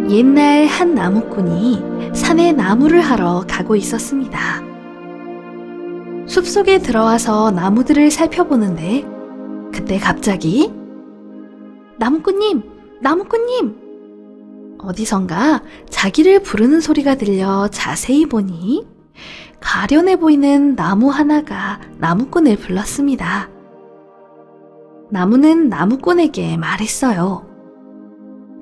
옛날 한 나무꾼이 산에 나무를 하러 가고 있었습니다. 숲속에 들어와서 나무들을 살펴보는데 그때 갑자기 나무꾼님! 나무꾼님! 어디선가 자기를 부르는 소리가 들려 자세히 보니 가련해 보이는 나무 하나가 나무꾼을 불렀습니다. 나무는 나무꾼에게 말했어요.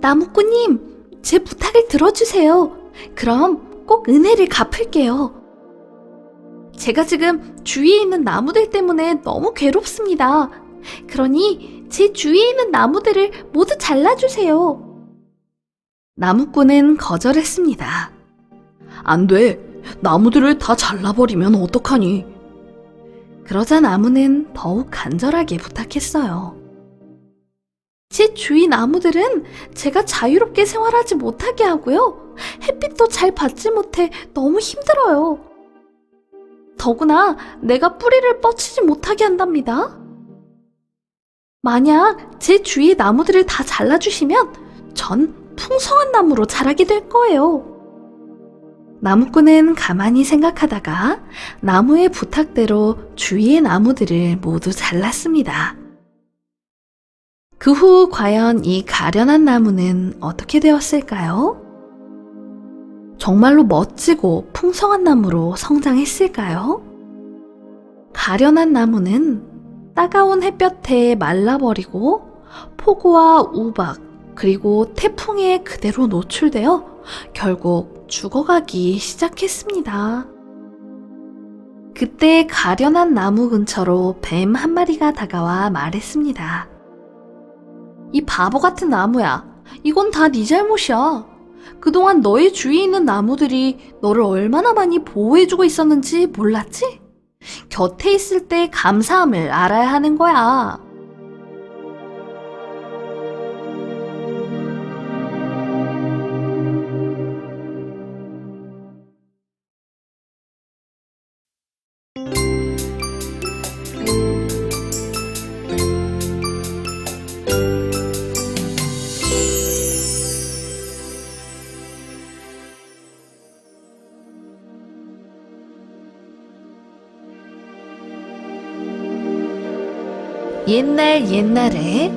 나무꾼님! 제 부탁을 들어주세요. 그럼 꼭 은혜를 갚을게요. 제가 지금 주위에 있는 나무들 때문에 너무 괴롭습니다. 그러니 제 주위에 있는 나무들을 모두 잘라주세요. 나무꾼은 거절했습니다. 안 돼. 나무들을 다 잘라버리면 어떡하니? 그러자 나무는 더욱 간절하게 부탁했어요. 제 주위 나무들은 제가 자유롭게 생활하지 못하게 하고요. 햇빛도 잘 받지 못해 너무 힘들어요. 더구나 내가 뿌리를 뻗치지 못하게 한답니다. 만약 제 주위 나무들을 다 잘라주시면 전 풍성한 나무로 자라게 될 거예요. 나무꾼은 가만히 생각하다가 나무의 부탁대로 주위의 나무들을 모두 잘랐습니다. 그 후 과연 이 가련한 나무는 어떻게 되었을까요? 정말로 멋지고 풍성한 나무로 성장했을까요? 가련한 나무는 따가운 햇볕에 말라버리고 폭우와 우박 그리고 태풍에 그대로 노출되어 결국 죽어가기 시작했습니다. 그때 가련한 나무 근처로 뱀 한 마리가 다가와 말했습니다. 이 바보 같은 나무야. 이건 다 네 잘못이야. 그동안 너의 주위에 있는 나무들이 너를 얼마나 많이 보호해주고 있었는지 몰랐지? 곁에 있을 때 감사함을 알아야 하는 거야. 옛날에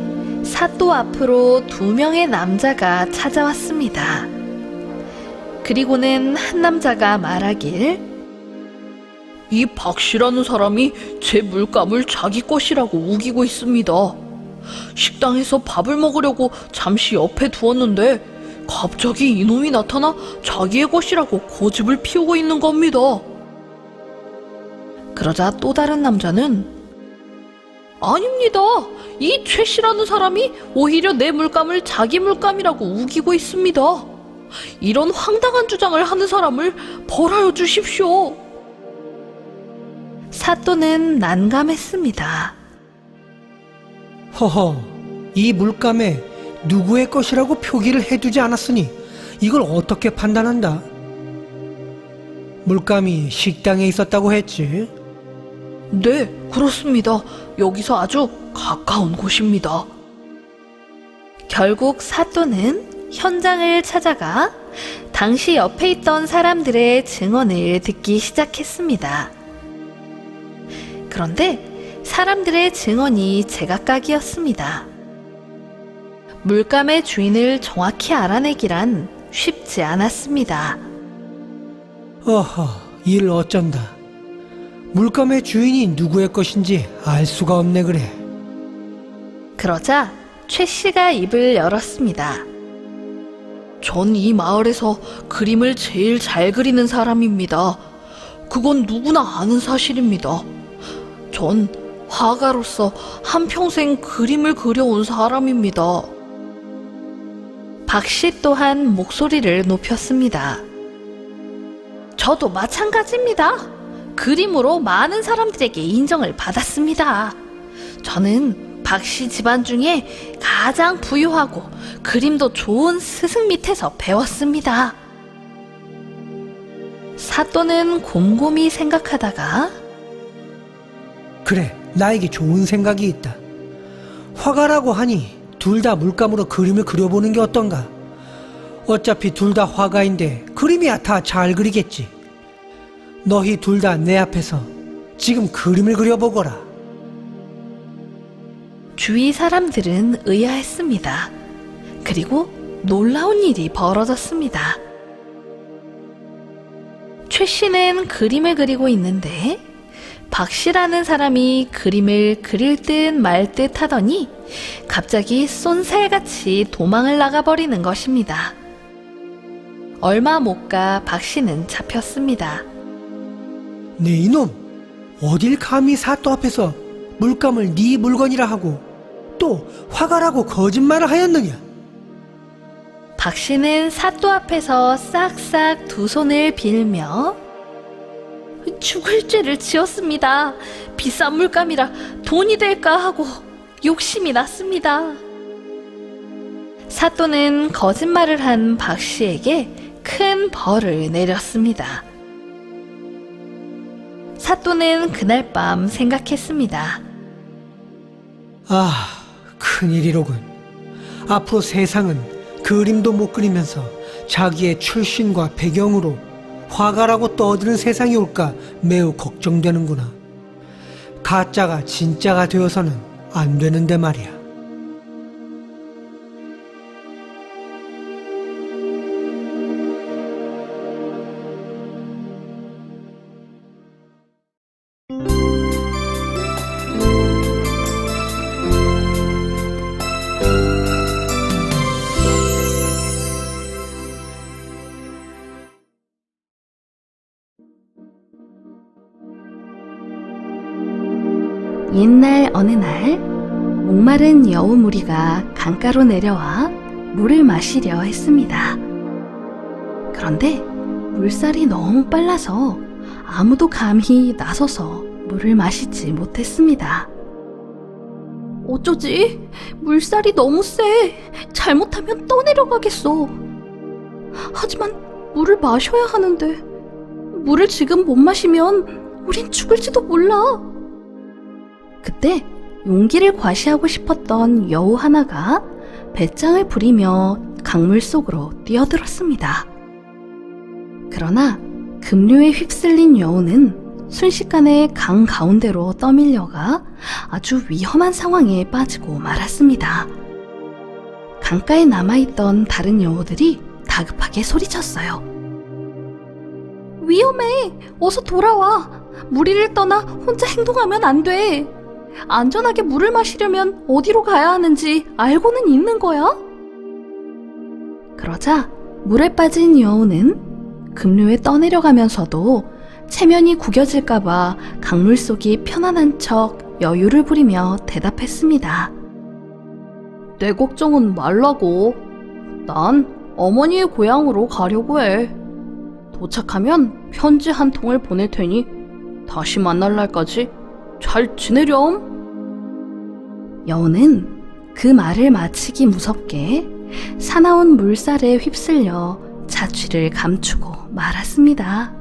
사또 앞으로 2명의 남자가 찾아왔습니다. 그리고는 한 남자가 말하길, 이 박씨라는 사람이 제 물감을 자기 것이라고 우기고 있습니다. 식당에서 밥을 먹으려고 잠시 옆에 두었는데 갑자기 이놈이 나타나 자기의 것이라고 고집을 피우고 있는 겁니다. 그러자 또 다른 남자는 아닙니다. 이 최씨라는 사람이 오히려 내 물감을 자기 물감이라고 우기고 있습니다. 이런 황당한 주장을 하는 사람을 벌하여 주십시오. 사또는 난감했습니다. 허허, 이 물감에 누구의 것이라고 표기를 해두지 않았으니 이걸 어떻게 판단한다? 물감이 식당에 있었다고 했지? 네, 그렇습니다. 여기서 아주 가까운 곳입니다. 결국 사또는 현장을 찾아가 당시 옆에 있던 사람들의 증언을 듣기 시작했습니다. 그런데 사람들의 증언이 제각각이었습니다. 물감의 주인을 정확히 알아내기란 쉽지 않았습니다. 어허, 일 어쩐다. 물감의 주인이 누구의 것인지 알 수가 없네 그래. 그러자 최 씨가 입을 열었습니다. 전 이 마을에서 그림을 제일 잘 그리는 사람입니다. 그건 누구나 아는 사실입니다. 전 화가로서 한평생 그림을 그려온 사람입니다. 박 씨 또한 목소리를 높였습니다. 저도 마찬가지입니다. 그림으로 많은 사람들에게 인정을 받았습니다. 저는 박 씨 집안 중에 가장 부유하고 그림도 좋은 스승 밑에서 배웠습니다. 사또는 곰곰이 생각하다가 그래, 나에게 좋은 생각이 있다. 화가라고 하니 둘 다 물감으로 그림을 그려보는 게 어떤가? 어차피 둘 다 화가인데 그림이야 다 잘 그리겠지. 너희 둘 다 내 앞에서 지금 그림을 그려보거라. 주위 사람들은 의아했습니다. 그리고 놀라운 일이 벌어졌습니다. 최 씨는 그림을 그리고 있는데 박 씨라는 사람이 그림을 그릴 듯 말 듯 하더니 갑자기 쏜살같이 도망을 나가버리는 것입니다. 얼마 못 가 박 씨는 잡혔습니다. 네 이놈, 어딜 감히 사또 앞에서 물감을 네 물건이라 하고 또 화가라고 거짓말을 하였느냐? 박 씨는 사또 앞에서 싹싹 두 손을 빌며 죽을 죄를 지었습니다. 비싼 물감이라 돈이 될까 하고 욕심이 났습니다. 사또는 거짓말을 한 박 씨에게 큰 벌을 내렸습니다. 사또는 그날 밤 생각했습니다. 아, 큰일이로군. 앞으로 세상은 그림도 못 그리면서 자기의 출신과 배경으로 화가라고 떠드는 세상이 올까 매우 걱정되는구나. 가짜가 진짜가 되어서는 안 되는데 말이야. 옛날 어느 날 목마른 여우 무리가 강가로 내려와 물을 마시려 했습니다. 그런데 물살이 너무 빨라서 아무도 감히 나서서 물을 마시지 못했습니다. 어쩌지? 물살이 너무 세. 잘못하면 떠내려가겠어. 하지만 물을 마셔야 하는데 물을 지금 못 마시면 우린 죽을지도 몰라. 그때 용기를 과시하고 싶었던 여우 하나가 배짱을 부리며 강물 속으로 뛰어들었습니다. 그러나 급류에 휩쓸린 여우는 순식간에 강 가운데로 떠밀려가 아주 위험한 상황에 빠지고 말았습니다. 강가에 남아있던 다른 여우들이 다급하게 소리쳤어요. 위험해! 어서 돌아와! 무리를 떠나 혼자 행동하면 안 돼! 안전하게 물을 마시려면 어디로 가야 하는지 알고는 있는 거야? 그러자 물에 빠진 여우는 급류에 떠내려가면서도 체면이 구겨질까봐 강물 속이 편안한 척 여유를 부리며 대답했습니다. 내 걱정은 말라고. 난 어머니의 고향으로 가려고 해. 도착하면 편지 한 통을 보낼 테니 다시 만날 날까지 잘 지내렴. 여우는 그 말을 마치기 무섭게 사나운 물살에 휩쓸려 자취를 감추고 말았습니다.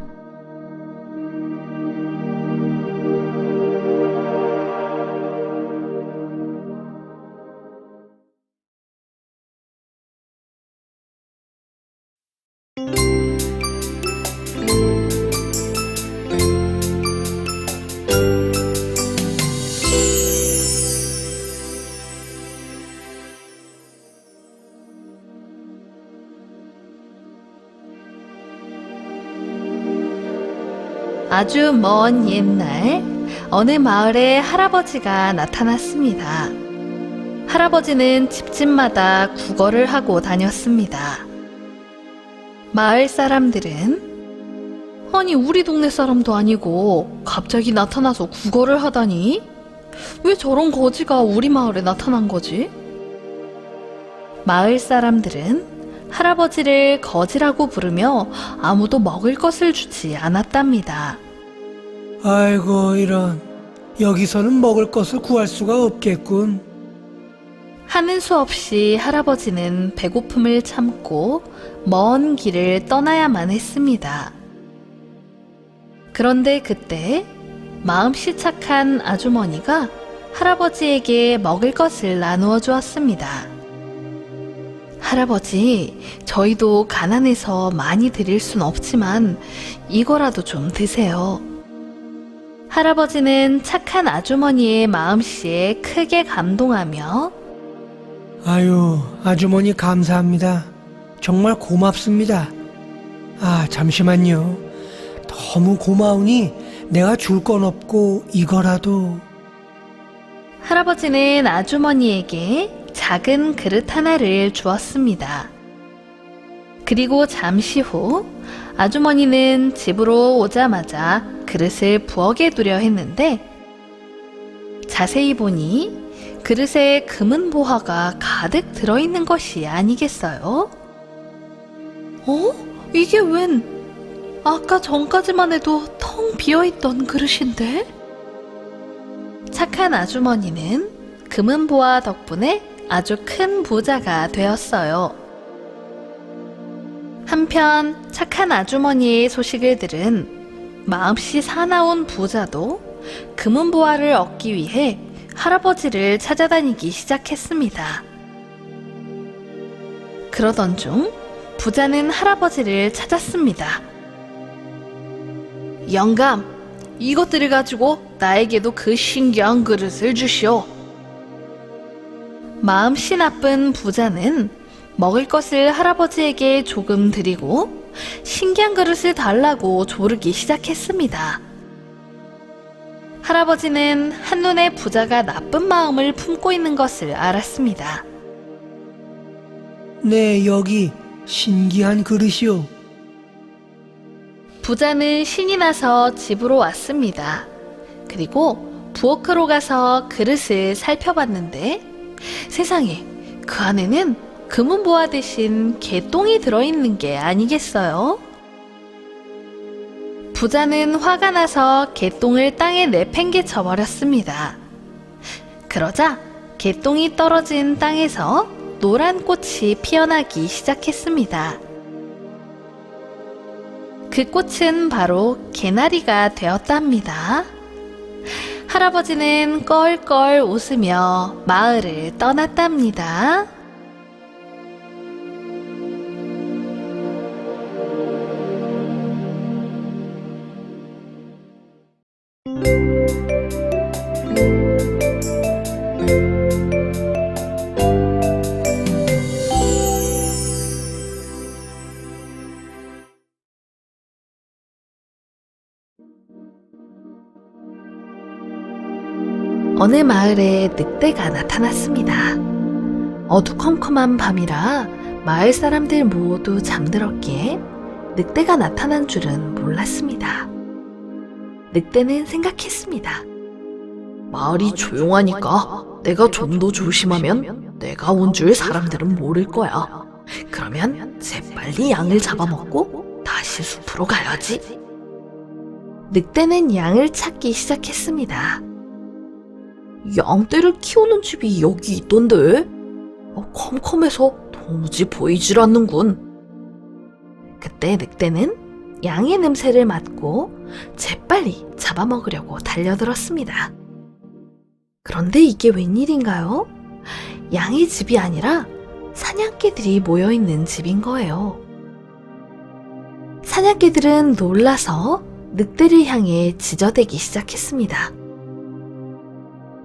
아주 먼 옛날 어느 마을에 할아버지가 나타났습니다. 할아버지는 집집마다 구걸을 하고 다녔습니다. 마을 사람들은 아니 우리 동네 사람도 아니고 갑자기 나타나서 구걸을 하다니? 왜 저런 거지가 우리 마을에 나타난 거지? 마을 사람들은 할아버지를 거지라고 부르며 아무도 먹을 것을 주지 않았답니다. 아이고 이런, 여기서는 먹을 것을 구할 수가 없겠군. 하는 수 없이 할아버지는 배고픔을 참고 먼 길을 떠나야만 했습니다. 그런데 그때 마음씨 착한 아주머니가 할아버지에게 먹을 것을 나누어 주었습니다. 할아버지, 저희도 가난해서 많이 드릴 순 없지만 이거라도 좀 드세요. 할아버지는 착한 아주머니의 마음씨에 크게 감동하며 아유, 아주머니 감사합니다. 정말 고맙습니다. 아, 잠시만요. 너무 고마우니 내가 줄 건 없고 이거라도. 할아버지는 아주머니에게 작은 그릇 하나를 주었습니다. 그리고 잠시 후 아주머니는 집으로 오자마자 그릇을 부엌에 두려 했는데 자세히 보니 그릇에 금은 보화가 가득 들어있는 것이 아니겠어요? 이게 웬 아까 전까지만 해도 텅 비어있던 그릇인데? 착한 아주머니는 금은 보화 덕분에 아주 큰 부자가 되었어요. 한편 착한 아주머니의 소식을 들은 마음씨 사나운 부자도 금은 보화를 얻기 위해 할아버지를 찾아다니기 시작했습니다. 그러던 중 부자는 할아버지를 찾았습니다. 영감, 이것들을 가지고 나에게도 그 신기한 그릇을 주시오. 마음씨 나쁜 부자는 먹을 것을 할아버지에게 조금 드리고 신기한 그릇을 달라고 조르기 시작했습니다. 할아버지는 한눈에 부자가 나쁜 마음을 품고 있는 것을 알았습니다. 네, 여기 신기한 그릇이요. 부자는 신이 나서 집으로 왔습니다. 그리고 부엌으로 가서 그릇을 살펴봤는데 세상에 그 안에는 금은 보화 대신 개똥이 들어있는 게 아니겠어요? 부자는 화가 나서 개똥을 땅에 내팽개쳐 버렸습니다. 그러자 개똥이 떨어진 땅에서 노란 꽃이 피어나기 시작했습니다. 그 꽃은 바로 개나리가 되었답니다. 할아버지는 껄껄 웃으며 마을을 떠났답니다. 어느 마을에 늑대가 나타났습니다. 어두컴컴한 밤이라 마을 사람들 모두 잠들었기에 늑대가 나타난 줄은 몰랐습니다. 늑대는 생각했습니다. 마을이 조용하니까 내가 좀 더 조심하면 내가 온 줄 사람들은 모를 거야. 그러면 재빨리 양을 잡아먹고 다시 숲으로 가야지. 늑대는 양을 찾기 시작했습니다. 양떼를 키우는 집이 여기 있던데? 컴컴해서 도무지 보이질 않는군. 그때 늑대는 양의 냄새를 맡고 재빨리 잡아먹으려고 달려들었습니다. 그런데 이게 웬일인가요? 양의 집이 아니라 사냥개들이 모여있는 집인 거예요. 사냥개들은 놀라서 늑대를 향해 지저대기 시작했습니다.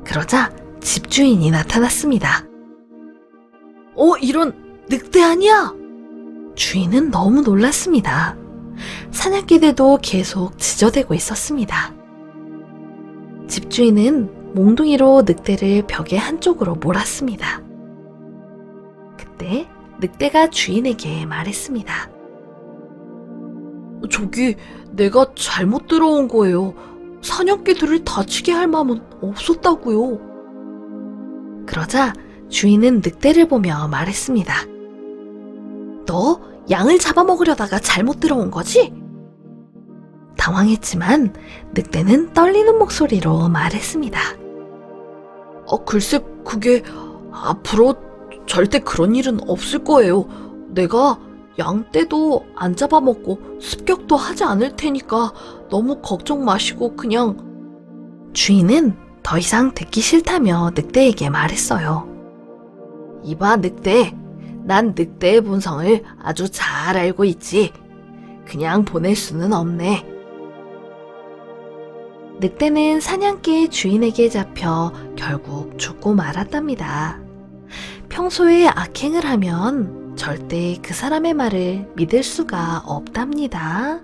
그러자 집주인이 나타났습니다. 이런 늑대 아니야? 주인은 너무 놀랐습니다. 사냥개들도 계속 지저대고 있었습니다. 집주인은 몽둥이로 늑대를 벽의 한쪽으로 몰았습니다. 그때 늑대가 주인에게 말했습니다. 저기 내가 잘못 들어온 거예요. 사냥개들을 다치게 할 마음은 없었다고요. 그러자 주인은 늑대를 보며 말했습니다. 너 양을 잡아먹으려다가 잘못 들어온 거지? 당황했지만 늑대는 떨리는 목소리로 말했습니다. 글쎄 그게 앞으로 절대 그런 일은 없을 거예요. 내가 양떼도 안 잡아먹고 습격도 하지 않을 테니까 너무 걱정 마시고 그냥. 주인은 더 이상 듣기 싫다며 늑대에게 말했어요. 이봐 늑대, 난 늑대의 본성을 아주 잘 알고 있지. 그냥 보낼 수는 없네. 늑대는 사냥개의 주인에게 잡혀 결국 죽고 말았답니다. 평소에 악행을 하면 절대 그 사람의 말을 믿을 수가 없답니다.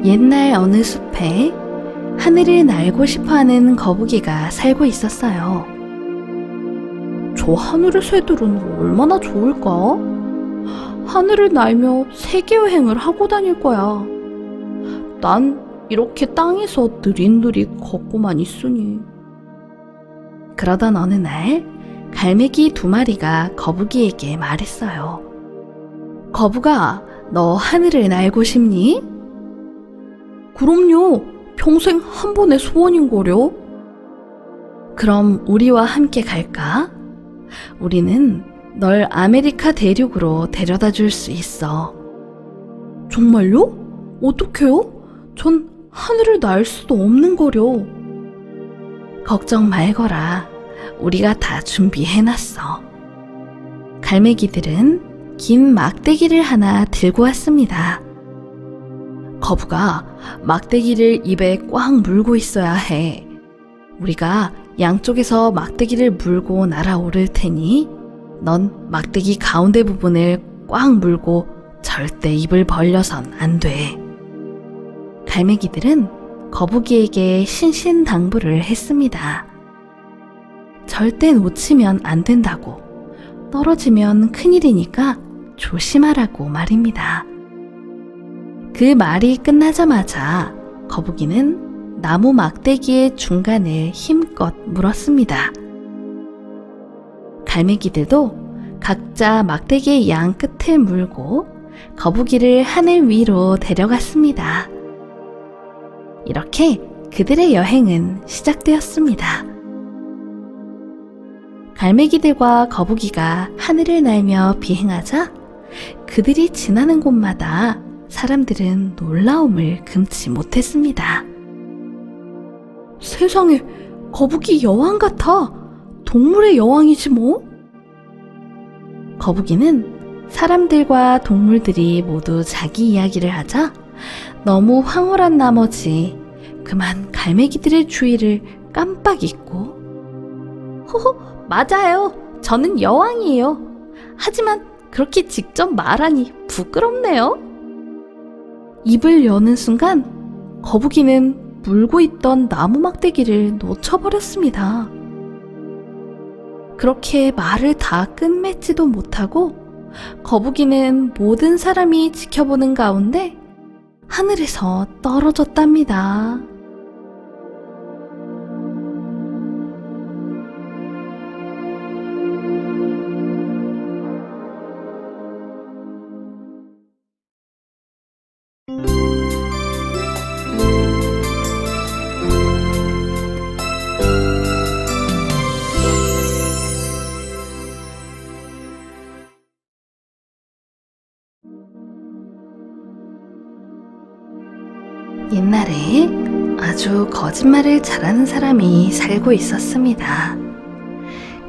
옛날 어느 숲에 하늘을 날고 싶어하는 거북이가 살고 있었어요. 저 하늘의 새들은 얼마나 좋을까? 하늘을 날며 세계여행을 하고 다닐 거야. 난 이렇게 땅에서 느릿느릿 걷고만 있으니. 그러던 어느 날 갈매기 2마리가 거북이에게 말했어요. 거북아, 너 하늘을 날고 싶니? 그럼요. 평생 한 번의 소원인거려. 그럼 우리와 함께 갈까? 우리는 널 아메리카 대륙으로 데려다 줄 수 있어. 정말요? 어떡해요? 전 하늘을 날 수도 없는 거려. 걱정 말거라. 우리가 다 준비해놨어. 갈매기들은 긴 막대기를 하나 들고 왔습니다. 거북아, 막대기를 입에 꽉 물고 있어야 해. 우리가 양쪽에서 막대기를 물고 날아오를 테니 넌 막대기 가운데 부분을 꽉 물고 절대 입을 벌려선 안 돼. 갈매기들은 거북이에게 신신당부를 했습니다. 절대 놓치면 안 된다고. 떨어지면 큰일이니까 조심하라고 말입니다. 그 말이 끝나자마자 거북이는 나무 막대기의 중간을 힘껏 물었습니다. 갈매기들도 각자 막대기의 양 끝을 물고 거북이를 하늘 위로 데려갔습니다. 이렇게 그들의 여행은 시작되었습니다. 갈매기들과 거북이가 하늘을 날며 비행하자 그들이 지나는 곳마다 사람들은 놀라움을 금치 못했습니다. 세상에, 거북이 여왕 같아. 동물의 여왕이지 뭐. 거북이는 사람들과 동물들이 모두 자기 이야기를 하자 너무 황홀한 나머지 그만 갈매기들의 주의를 깜빡 잊고 호호, 맞아요. 저는 여왕이에요. 하지만 그렇게 직접 말하니 부끄럽네요. 입을 여는 순간 거북이는 물고 있던 나무 막대기를 놓쳐버렸습니다. 그렇게 말을 다 끝맺지도 못하고 거북이는 모든 사람이 지켜보는 가운데 하늘에서 떨어졌답니다. 옛날에 아주 거짓말을 잘하는 사람이 살고 있었습니다.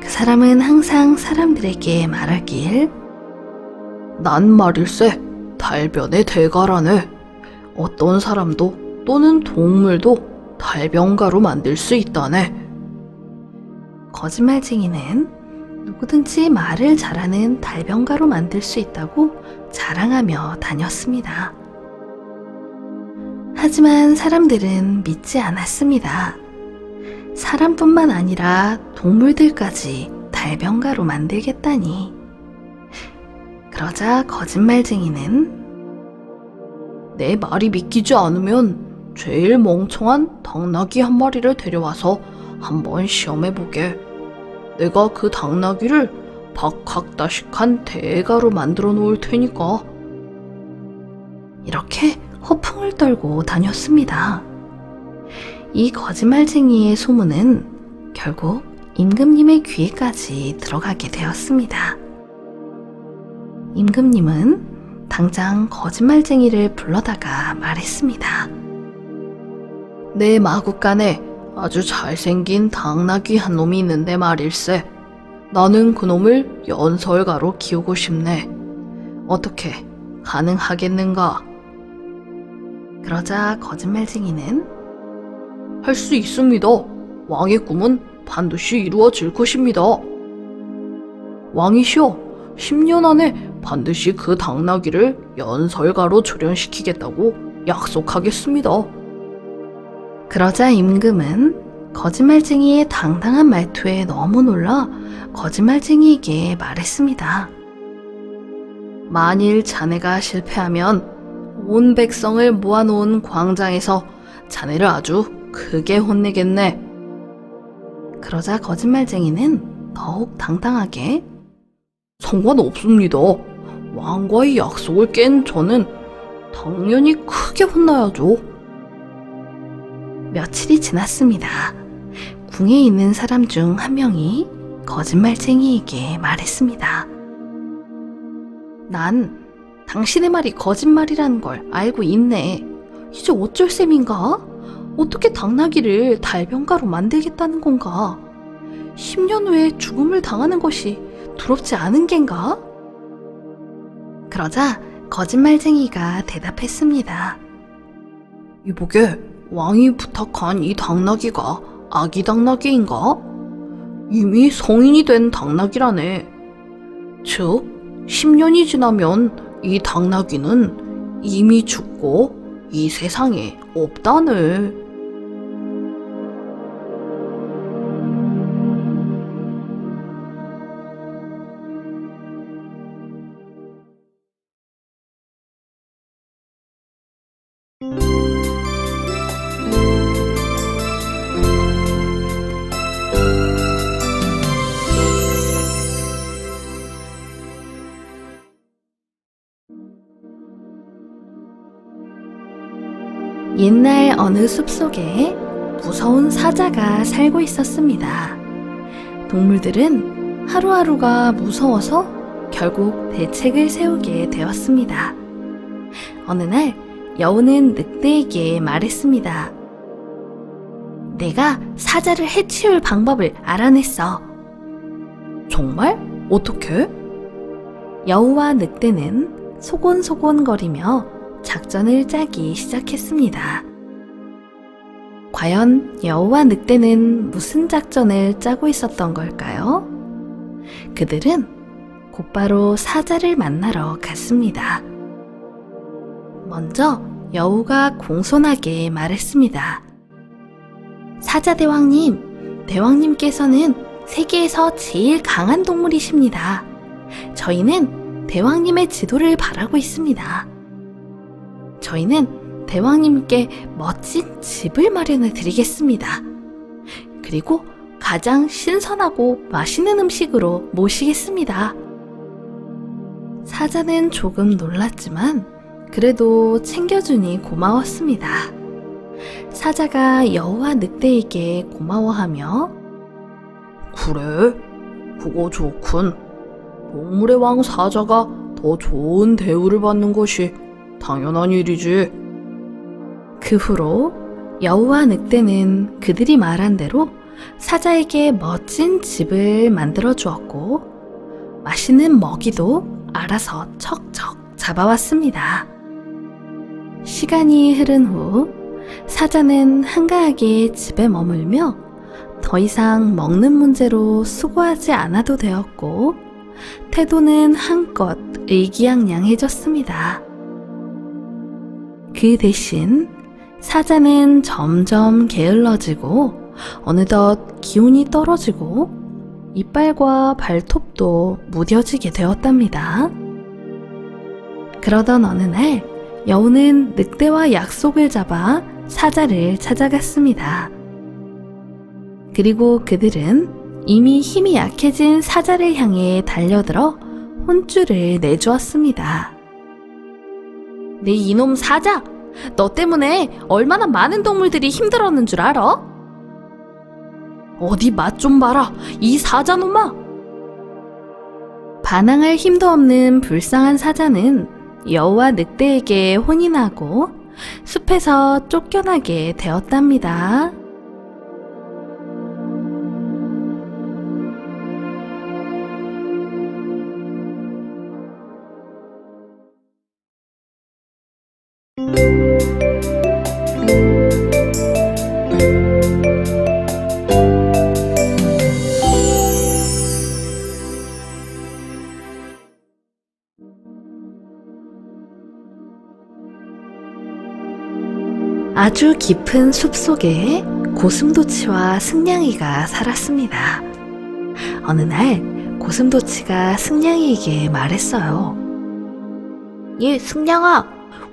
그 사람은 항상 사람들에게 말하길, 난 말일세 달변의 대가라네. 어떤 사람도 또는 동물도 달변가로 만들 수 있다네. 거짓말쟁이는 누구든지 말을 잘하는 달변가로 만들 수 있다고 자랑하며 다녔습니다. 하지만 사람들은 믿지 않았습니다. 사람뿐만 아니라 동물들까지 달변가로 만들겠다니. 그러자 거짓말쟁이는 내 말이 믿기지 않으면 제일 멍청한 당나귀 한 마리를 데려와서 한번 시험해보게. 내가 그 당나귀를 박학다식한 대가로 만들어 놓을 테니까 허풍을 떨고 다녔습니다. 이 거짓말쟁이의 소문은 결국 임금님의 귀에까지 들어가게 되었습니다. 임금님은 당장 거짓말쟁이를 불러다가 말했습니다. 내 마국간에 아주 잘생긴 당나귀 한 놈이 있는데 말일세. 나는 그 놈을 연설가로 키우고 싶네. 어떻게 가능하겠는가? 그러자 거짓말쟁이는 할 수 있습니다. 왕의 꿈은 반드시 이루어질 것입니다. 왕이시여, 10년 안에 반드시 그 당나귀를 연설가로 조련시키겠다고 약속하겠습니다. 그러자 임금은 거짓말쟁이의 당당한 말투에 너무 놀라 거짓말쟁이에게 말했습니다. 만일 자네가 실패하면 온 백성을 모아놓은 광장에서 자네를 아주 크게 혼내겠네. 그러자 거짓말쟁이는 더욱 당당하게 상관없습니다. 왕과의 약속을 깬 저는 당연히 크게 혼나야죠. 며칠이 지났습니다. 궁에 있는 사람 중 한 명이 거짓말쟁이에게 말했습니다. 난 당신의 말이 거짓말이라는 걸 알고 있네. 이제 어쩔 셈인가? 어떻게 당나귀를 달변가로 만들겠다는 건가? 10년 후에 죽음을 당하는 것이 두렵지 않은 겐가? 그러자 거짓말쟁이가 대답했습니다. 이보게, 왕이 부탁한 이 당나귀가 아기 당나귀인가? 이미 성인이 된 당나귀라네. 즉, 10년이 지나면 이 당나귀는 이미 죽고 이 세상에 없다네. 옛날 어느 숲속에 무서운 사자가 살고 있었습니다. 동물들은 하루하루가 무서워서 결국 대책을 세우게 되었습니다. 어느 날 여우는 늑대에게 말했습니다. 내가 사자를 해치울 방법을 알아냈어. 정말? 어떻게? 여우와 늑대는 소곤소곤거리며 작전을 짜기 시작했습니다. 과연 여우와 늑대는 무슨 작전을 짜고 있었던 걸까요? 그들은 곧바로 사자를 만나러 갔습니다. 먼저 여우가 공손하게 말했습니다. 사자대왕님, 대왕님께서는 세계에서 제일 강한 동물이십니다. 저희는 대왕님의 지도를 바라고 있습니다. 저희는 대왕님께 멋진 집을 마련해 드리겠습니다. 그리고 가장 신선하고 맛있는 음식으로 모시겠습니다. 사자는 조금 놀랐지만 그래도 챙겨주니 고마웠습니다. 사자가 여우와 늑대에게 고마워하며 그래? 그거 좋군. 동물의 왕 사자가 더 좋은 대우를 받는 것이 당연한 일이지. 그 후로 여우와 늑대는 그들이 말한 대로 사자에게 멋진 집을 만들어 주었고 맛있는 먹이도 알아서 척척 잡아왔습니다. 시간이 흐른 후 사자는 한가하게 집에 머물며 더 이상 먹는 문제로 수고하지 않아도 되었고 태도는 한껏 의기양양해졌습니다. 그 대신 사자는 점점 게을러지고 어느덧 기운이 떨어지고 이빨과 발톱도 무뎌지게 되었답니다. 그러던 어느 날 여우는 늑대와 약속을 잡아 사자를 찾아갔습니다. 그리고 그들은 이미 힘이 약해진 사자를 향해 달려들어 혼쭐을 내주었습니다. 네 이놈 사자! 너 때문에 얼마나 많은 동물들이 힘들었는 줄 알아? 어디 맛 좀 봐라, 이 사자놈아! 반항할 힘도 없는 불쌍한 사자는 여우와 늑대에게 혼이 나고 숲에서 쫓겨나게 되었답니다. 아주 깊은 숲속에 고슴도치와 승냥이가 살았습니다. 어느 날 고슴도치가 승냥이에게 말했어요. 승냥아,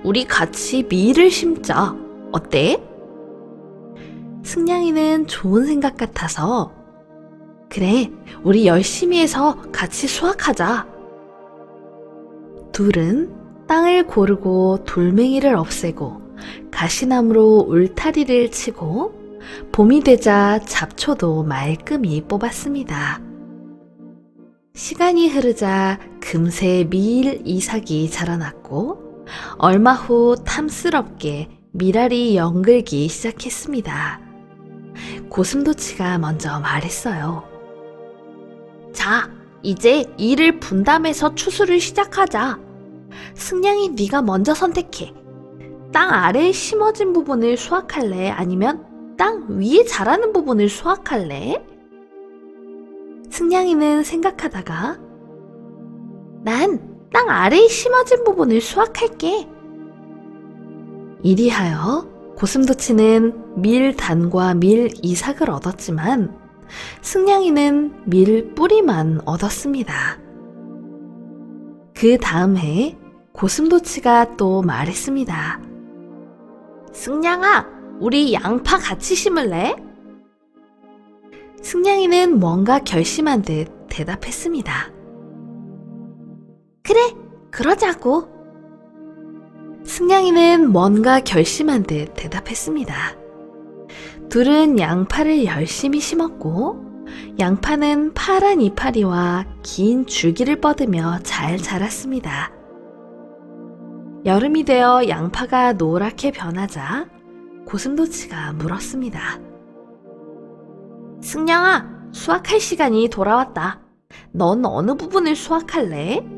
우리 같이 밀을 심자. 어때? 승냥이는 좋은 생각 같아서 그래, 우리 열심히 해서 같이 수확하자. 둘은 땅을 고르고 돌멩이를 없애고 가시나무로 울타리를 치고 봄이 되자 잡초도 말끔히 뽑았습니다. 시간이 흐르자 금세 밀 이삭이 자라났고 얼마 후 탐스럽게 밀알이 연글기 시작했습니다. 고슴도치가 먼저 말했어요. 자, 이제 이를 분담해서 추수를 시작하자. 승냥이 네가 먼저 선택해. 땅 아래에 심어진 부분을 수확할래? 아니면 땅 위에 자라는 부분을 수확할래? 승냥이는 생각하다가 난 땅 아래에 심어진 부분을 수확할게. 이리하여 고슴도치는 밀단과 밀 이삭을 얻었지만 승냥이는 밀 뿌리만 얻었습니다. 그 다음 해 고슴도치가 또 말했습니다. 승냥아, 우리 양파 같이 심을래? 승냥이는 뭔가 결심한 듯 대답했습니다. 그래, 그러자고. 승냥이는 뭔가 결심한 듯 대답했습니다. 둘은 양파를 열심히 심었고 양파는 파란 이파리와 긴 줄기를 뻗으며 잘 자랐습니다. 여름이 되어 양파가 노랗게 변하자 고슴도치가 물었습니다. 승냥아, 수확할 시간이 돌아왔다. 넌 어느 부분을 수확할래?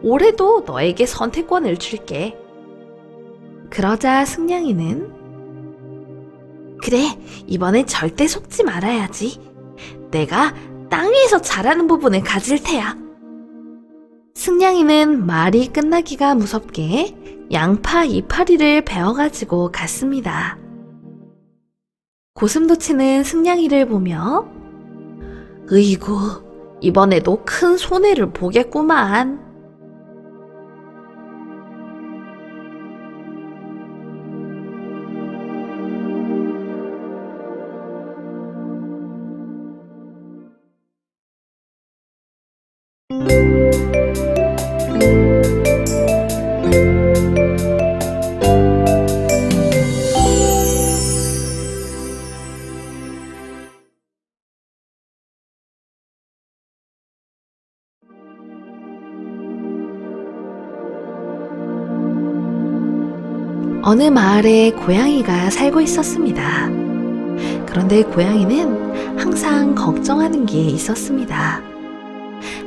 올해도 너에게 선택권을 줄게. 그러자 승냥이는 그래, 이번엔 절대 속지 말아야지. 내가 땅 위에서 자라는 부분을 가질 테야. 승냥이는 말이 끝나기가 무섭게 양파 이파리를 베어가지고 갔습니다. 고슴도치는 승냥이를 보며 으이구, 이번에도 큰 손해를 보겠구만. 어느 마을에 고양이가 살고 있었습니다. 그런데 고양이는 항상 걱정하는 게 있었습니다.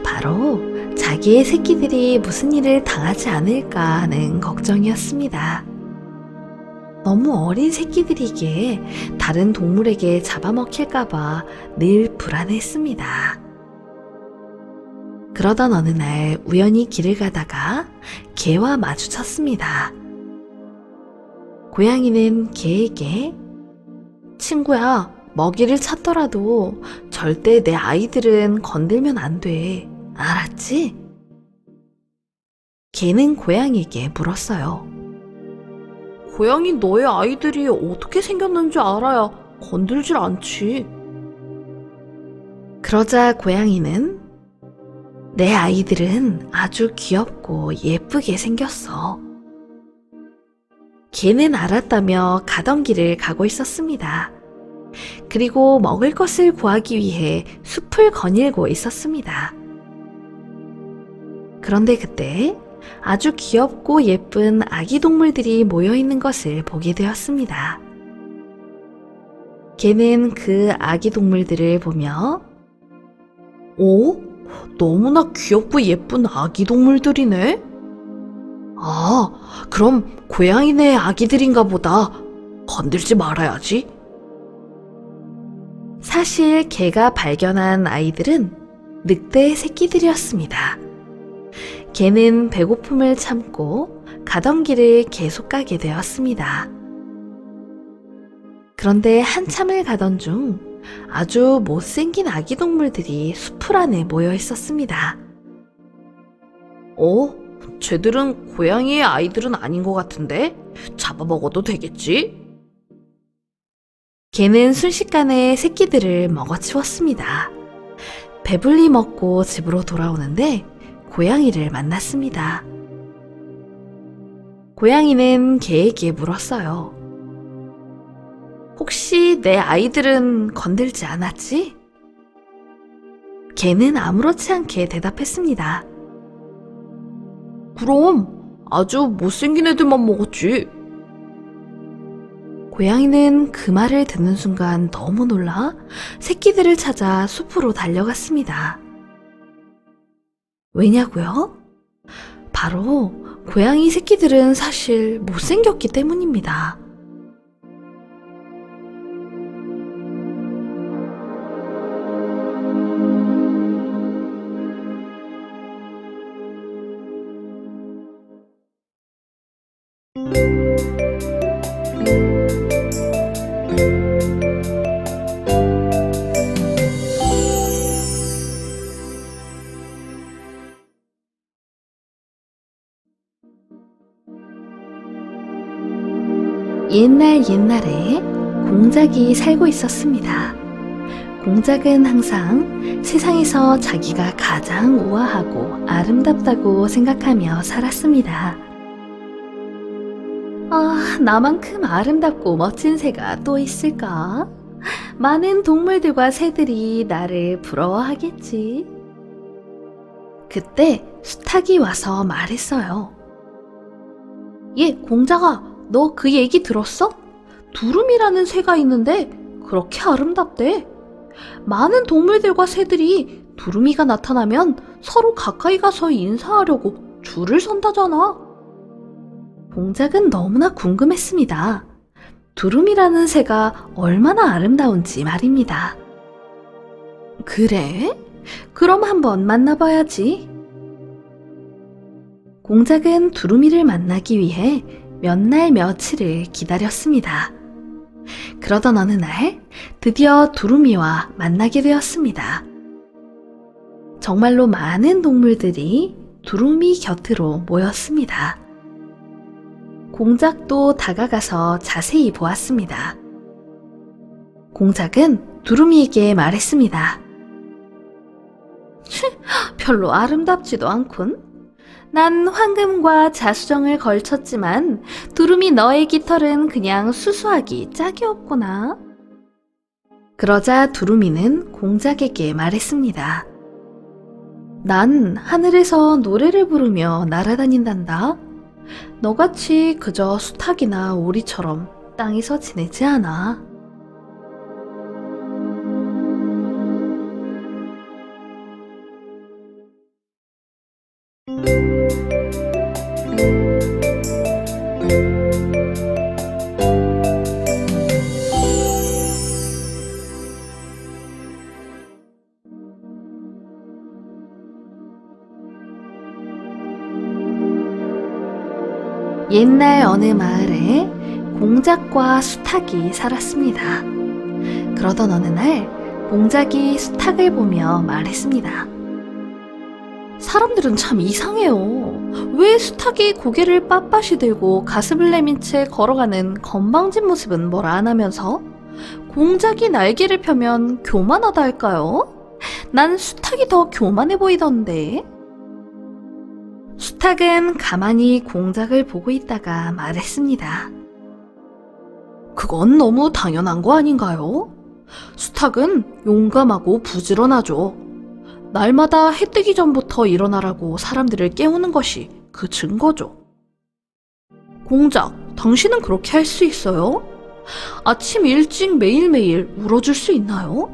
바로 자기의 새끼들이 무슨 일을 당하지 않을까 하는 걱정이었습니다. 너무 어린 새끼들이기에 다른 동물에게 잡아먹힐까봐 늘 불안했습니다. 그러던 어느 날 우연히 길을 가다가 개와 마주쳤습니다. 고양이는 개에게 친구야, 먹이를 찾더라도 절대 내 아이들은 건들면 안 돼. 알았지? 개는 고양이에게 물었어요. 고양이 너의 아이들이 어떻게 생겼는지 알아야 건들질 않지. 그러자 고양이는 내 아이들은 아주 귀엽고 예쁘게 생겼어. 개는 알았다며 가던 길을 가고 있었습니다. 그리고 먹을 것을 구하기 위해 숲을 거닐고 있었습니다. 그런데 그때 아주 귀엽고 예쁜 아기 동물들이 모여 있는 것을 보게 되었습니다. 개는 그 아기 동물들을 보며 오? 너무나 귀엽고 예쁜 아기 동물들이네? 아, 그럼 고양이네 아기들인가 보다. 건들지 말아야지. 사실 개가 발견한 아이들은 늑대의 새끼들이었습니다. 개는 배고픔을 참고 가던 길을 계속 가게 되었습니다. 그런데 한참을 가던 중 아주 못생긴 아기 동물들이 숲을 안에 모여 있었습니다. 쟤들은 고양이의 아이들은 아닌 것 같은데? 잡아먹어도 되겠지? 개는 순식간에 새끼들을 먹어치웠습니다. 배불리 먹고 집으로 돌아오는데 고양이를 만났습니다. 고양이는 개에게 물었어요. 혹시 내 아이들은 건들지 않았지? 개는 아무렇지 않게 대답했습니다. 그럼 아주 못생긴 애들만 먹었지. 고양이는 그 말을 듣는 순간 너무 놀라 새끼들을 찾아 숲으로 달려갔습니다. 왜냐고요? 바로 고양이 새끼들은 사실 못생겼기 때문입니다. 옛날에 공작이 살고 있었습니다. 공작은 항상 세상에서 자기가 가장 우아하고 아름답다고 생각하며 살았습니다. 나만큼 아름답고 멋진 새가 또 있을까? 많은 동물들과 새들이 나를 부러워하겠지. 그때 수탉이 와서 말했어요. 공작아, 너 그 얘기 들었어? 두루미라는 새가 있는데 그렇게 아름답대. 많은 동물들과 새들이 두루미가 나타나면 서로 가까이 가서 인사하려고 줄을 선다잖아. 공작은 너무나 궁금했습니다. 두루미라는 새가 얼마나 아름다운지 말입니다. 그래? 그럼 한번 만나봐야지. 공작은 두루미를 만나기 위해 몇 날 며칠을 기다렸습니다. 그러던 어느 날 드디어 두루미와 만나게 되었습니다. 정말로 많은 동물들이 두루미 곁으로 모였습니다. 공작도 다가가서 자세히 보았습니다. 공작은 두루미에게 말했습니다. 별로 아름답지도 않군. 난 황금과 자수정을 걸쳤지만 두루미 너의 깃털은 그냥 수수하기 짝이 없구나. 그러자 두루미는 공작에게 말했습니다. 난 하늘에서 노래를 부르며 날아다닌단다. 너같이 그저 수탉이나 오리처럼 땅에서 지내지 않아. 옛날 어느 마을에 공작과 수탉이 살았습니다. 그러던 어느 날 공작이 수탉을 보며 말했습니다. 사람들은 참 이상해요. 왜 수탉이 고개를 빳빳이 들고 가슴을 내민 채 걸어가는 건방진 모습은 뭘 안 하면서 공작이 날개를 펴면 교만하다 할까요? 난 수탉이 더 교만해 보이던데. 수탉은 가만히 공작을 보고 있다가 말했습니다. 그건 너무 당연한 거 아닌가요? 수탉은 용감하고 부지런하죠. 날마다 해 뜨기 전부터 일어나라고 사람들을 깨우는 것이 그 증거죠. 공작, 당신은 그렇게 할 수 있어요? 아침 일찍 매일매일 울어줄 수 있나요?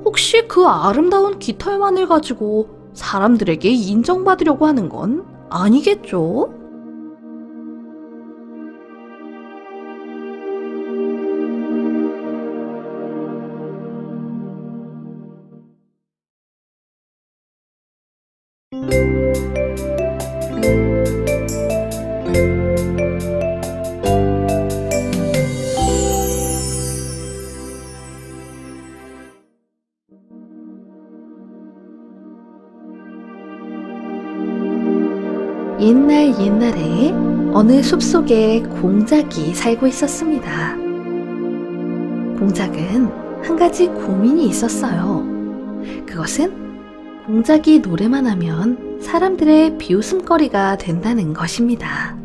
혹시 그 아름다운 깃털만을 가지고 사람들에게 인정받으려고 하는 건 아니겠죠? 옛날 옛날에 어느 숲속에 공작이 살고 있었습니다. 공작은 한 가지 고민이 있었어요. 그것은 공작이 노래만 하면 사람들의 비웃음거리가 된다는 것입니다.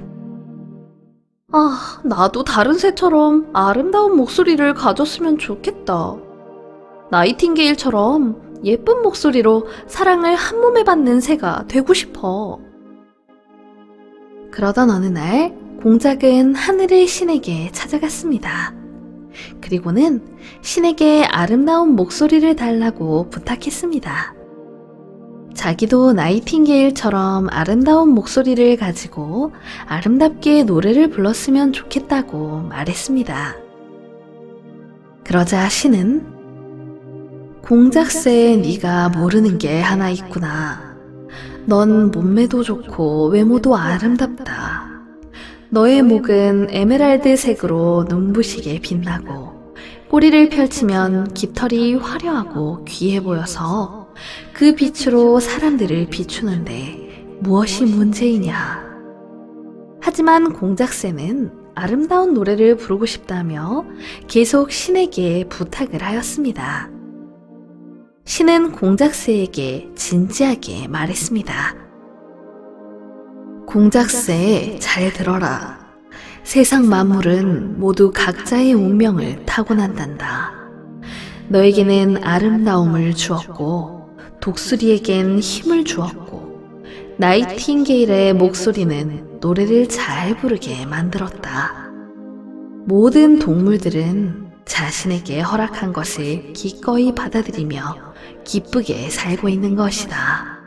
아, 나도 다른 새처럼 아름다운 목소리를 가졌으면 좋겠다. 나이팅게일처럼 예쁜 목소리로 사랑을 한 몸에 받는 새가 되고 싶어. 그러던 어느 날 공작은 하늘의 신에게 찾아갔습니다. 그리고는 신에게 아름다운 목소리를 달라고 부탁했습니다. 자기도 나이팅게일처럼 아름다운 목소리를 가지고 아름답게 노래를 불렀으면 좋겠다고 말했습니다. 그러자 신은 공작새, 네가 모르는 게 하나 있구나. 넌 몸매도 좋고 외모도 아름답다. 너의 목은 에메랄드색으로 눈부시게 빛나고 꼬리를 펼치면 깃털이 화려하고 귀해 보여서 그 빛으로 사람들을 비추는데 무엇이 문제이냐. 하지만 공작새는 아름다운 노래를 부르고 싶다며 계속 신에게 부탁을 하였습니다. 신은 공작새에게 진지하게 말했습니다. 공작새, 잘 들어라. 세상 만물은 모두 각자의 운명을 타고난단다. 너에게는 아름다움을 주었고 독수리에겐 힘을 주었고 나이팅게일의 목소리는 노래를 잘 부르게 만들었다. 모든 동물들은 자신에게 허락한 것을 기꺼이 받아들이며 기쁘게 살고 있는 것이다.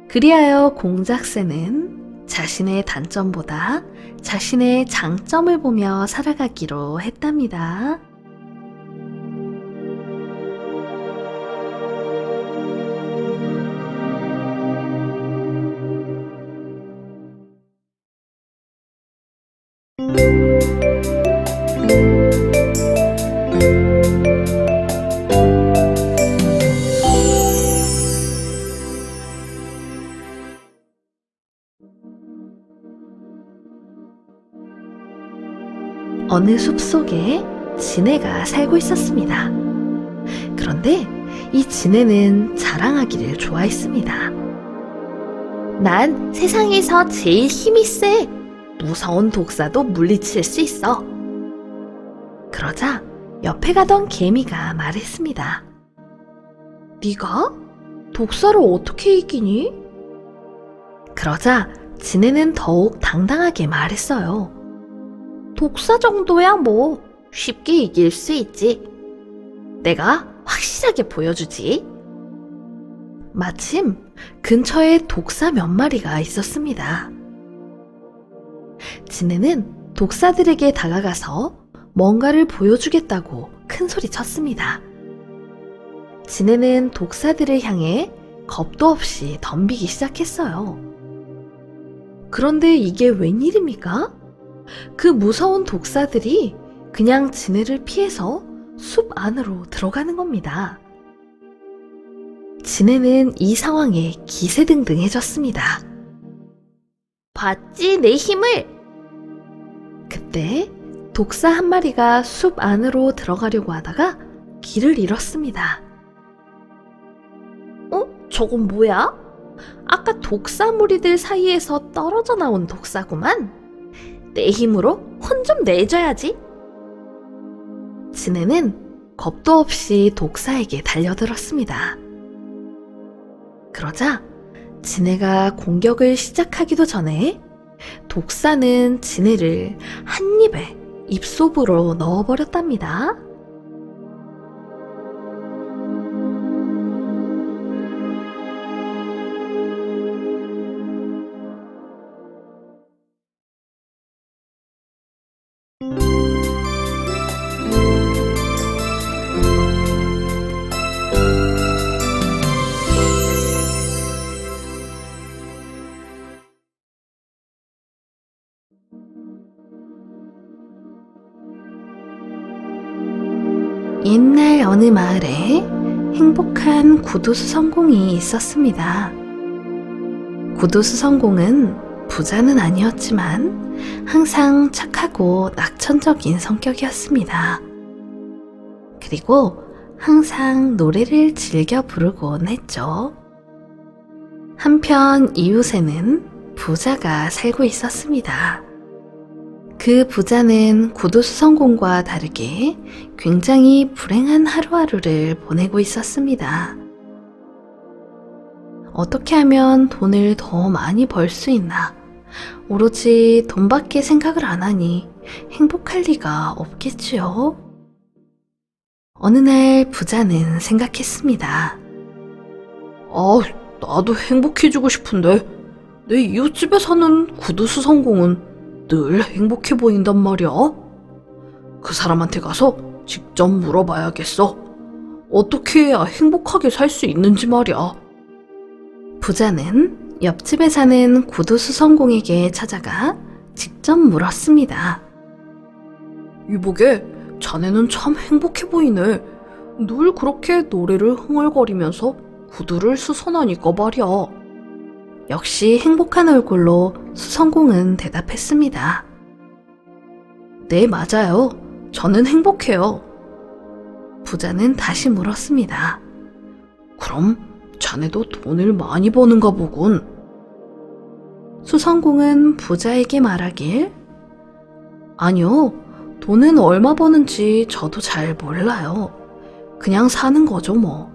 그리하여 공작새는 자신의 단점보다 자신의 장점을 보며 살아가기로 했답니다. 어느 숲속에 지네가 살고 있었습니다. 그런데 이 지네는 자랑하기를 좋아했습니다. 난 세상에서 제일 힘이 세. 무서운 독사도 물리칠 수 있어. 그러자 옆에 가던 개미가 말했습니다. 네가? 독사를 어떻게 이기니? 그러자 지네는 더욱 당당하게 말했어요. 독사 정도야 뭐 쉽게 이길 수 있지. 내가 확실하게 보여주지. 마침 근처에 독사 몇 마리가 있었습니다. 지네는 독사들에게 다가가서 뭔가를 보여주겠다고 큰 소리 쳤습니다. 지네는 독사들을 향해 겁도 없이 덤비기 시작했어요. 그런데 이게 웬일입니까? 그 무서운 독사들이 그냥 지네를 피해서 숲 안으로 들어가는 겁니다. 지네는 이 상황에 기세등등해졌습니다. 봤지, 내 힘을! 그때 독사 한 마리가 숲 안으로 들어가려고 하다가 길을 잃었습니다. 저건 뭐야? 아까 독사 무리들 사이에서 떨어져 나온 독사구만. 내 힘으로 혼 좀 내줘야지. 진해는 겁도 없이 독사에게 달려들었습니다. 그러자 진해가 공격을 시작하기도 전에 독사는 진해를 한 입에 입속으로 넣어버렸답니다. 옛날 어느 마을에 행복한 구두수성공이 있었습니다. 구두수성공은 부자는 아니었지만 항상 착하고 낙천적인 성격이었습니다. 그리고 항상 노래를 즐겨 부르곤 했죠. 한편 이웃에는 부자가 살고 있었습니다. 그 부자는 구두수성공과 다르게 굉장히 불행한 하루하루를 보내고 있었습니다. 어떻게 하면 돈을 더 많이 벌 수 있나? 오로지 돈밖에 생각을 안 하니 행복할 리가 없겠지요. 어느 날 부자는 생각했습니다. 나도 행복해지고 싶은데 내 이웃집에 사는 구두수성공은 늘 행복해 보인단 말이야. 그 사람한테 가서 직접 물어봐야겠어. 어떻게 해야 행복하게 살 수 있는지 말이야. 부자는 옆집에 사는 구두수성공에게 찾아가 직접 물었습니다. 이보게, 자네는 참 행복해 보이네. 늘 그렇게 노래를 흥얼거리면서 구두를 수선하니까 말이야. 역시 행복한 얼굴로 수성공은 대답했습니다. 네, 맞아요. 저는 행복해요. 부자는 다시 물었습니다. 그럼 자네도 돈을 많이 버는가 보군. 수성공은 부자에게 말하길, 아니요, 돈은 얼마 버는지 저도 잘 몰라요. 그냥 사는 거죠 뭐.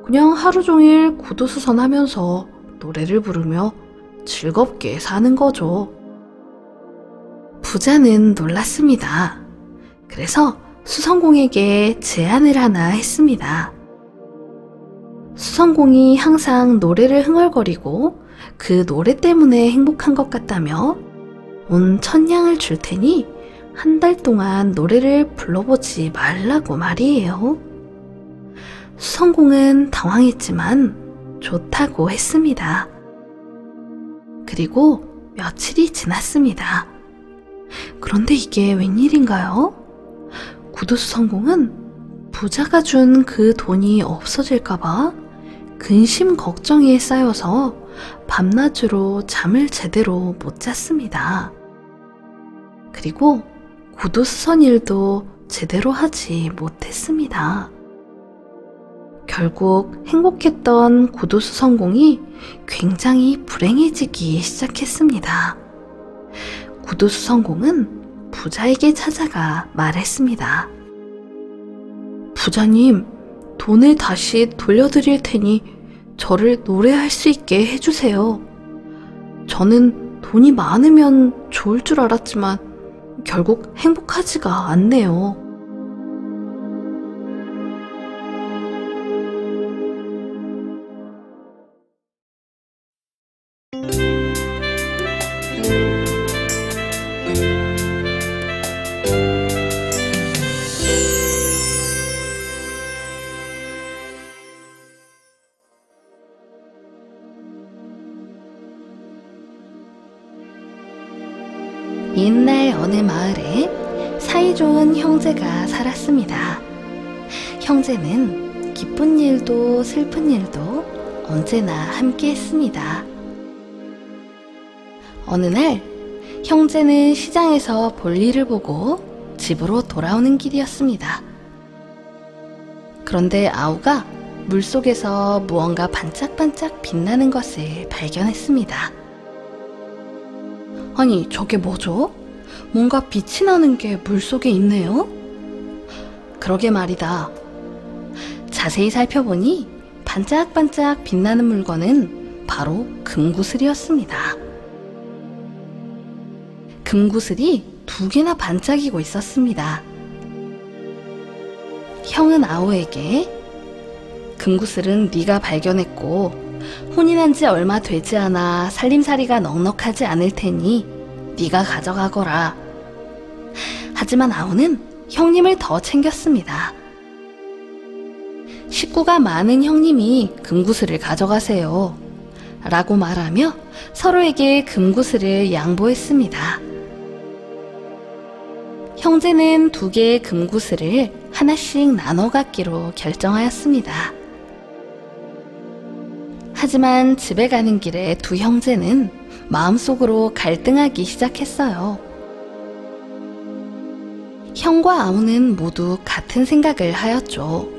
그냥 하루 종일 구두수선하면서 노래를 부르며 즐겁게 사는 거죠. 부자는 놀랐습니다. 그래서 수성공에게 제안을 하나 했습니다. 수성공이 항상 노래를 흥얼거리고 그 노래 때문에 행복한 것 같다며 온 1000냥을 줄 테니 한 달 동안 노래를 불러보지 말라고 말이에요. 수성공은 당황했지만 좋다고 했습니다. 그리고 며칠이 지났습니다. 그런데 이게 웬일인가요? 구두수성공은 부자가 준 그 돈이 없어질까봐 근심 걱정이 쌓여서 밤낮으로 잠을 제대로 못 잤습니다. 그리고 구두수선 일도 제대로 하지 못했습니다. 결국 행복했던 구두수성공이 굉장히 불행해지기 시작했습니다. 구두수성공은 부자에게 찾아가 말했습니다. 부자님, 돈을 다시 돌려드릴 테니 저를 노래할 수 있게 해주세요. 저는 돈이 많으면 좋을 줄 알았지만 결국 행복하지가 않네요. 옛날 어느 마을에 사이좋은 형제가 살았습니다. 형제는 기쁜 일도 슬픈 일도 언제나 함께 했습니다. 어느 날 형제는 시장에서 볼일을 보고 집으로 돌아오는 길이었습니다. 그런데 아우가 물속에서 무언가 반짝반짝 빛나는 것을 발견했습니다. 아니, 저게 뭐죠? 뭔가 빛이 나는 게 물속에 있네요? 그러게 말이다. 자세히 살펴보니 반짝반짝 빛나는 물건은 바로 금구슬이었습니다. 금구슬이 2개나 반짝이고 있었습니다. 형은 아오에게 금구슬은 네가 발견했고 혼인한 지 얼마 되지 않아 살림살이가 넉넉하지 않을 테니 네가 가져가거라. 하지만 아오는 형님을 더 챙겼습니다. 식구가 많은 형님이 금구슬을 가져가세요. 라고 말하며 서로에게 금구슬을 양보했습니다. 형제는 2개의 금구슬을 하나씩 나눠 갖기로 결정하였습니다. 하지만 집에 가는 길에 2 형제는 마음속으로 갈등하기 시작했어요. 형과 아우는 모두 같은 생각을 하였죠.